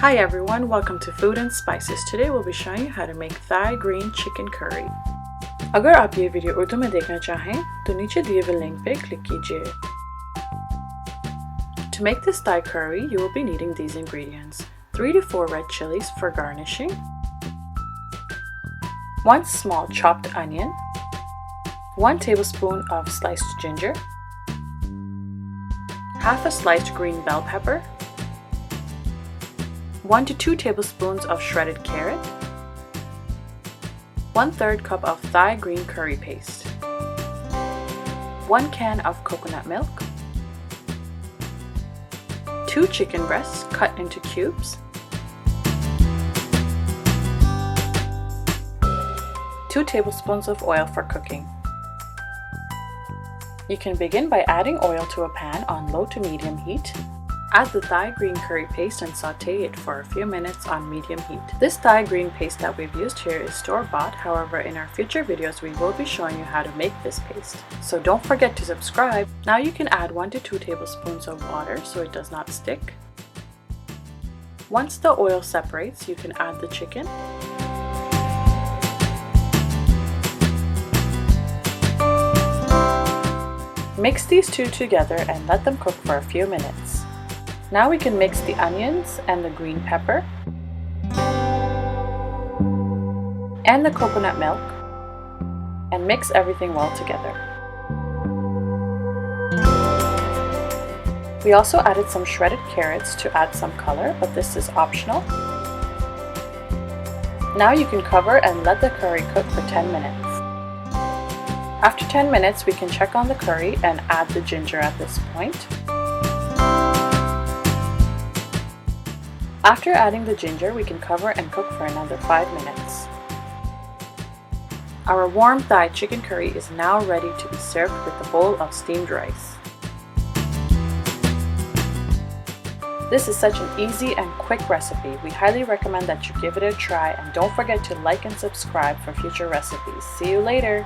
Hi everyone, welcome to Food and Spices. Today we'll be showing you how to make Thai green chicken curry. अगर आप ये video Urdu में देखना चाहें तो नीचे दिए हुए लिंक पे क्लिक कीजिए. To make this Thai curry, you will be needing these ingredients: 3 to 4 red chilies for garnishing, 1 small chopped onion, 1 tablespoon of sliced ginger, half a sliced green bell pepper, 1 to 2 tablespoons of shredded carrot, 1/3 cup of Thai green curry paste, 1 can of coconut milk, 2 chicken breasts cut into cubes, 2 tablespoons of oil for cooking. You can begin by adding oil to a pan on low to medium heat. Add the Thai green curry paste and saute it for a few minutes on medium heat. This Thai green paste that we've used here is store-bought, however in our future videos we will be showing you how to make this paste. So don't forget to subscribe. Now you can add 1 to 2 tablespoons of water so it does not stick. Once the oil separates, you can add the chicken. Mix these two together and let them cook for a few minutes. Now we can mix the onions and the green pepper and the coconut milk and mix everything well together. We also added some shredded carrots to add some color, but this is optional. Now you can cover and let the curry cook for 10 minutes. After 10 minutes, we can check on the curry and add the ginger at this point. After adding the ginger, we can cover and cook for another 5 minutes. Our warm Thai chicken curry is now ready to be served with a bowl of steamed rice. This is such an easy and quick recipe. We highly recommend that you give it a try, and don't forget to like and subscribe for future recipes. See you later!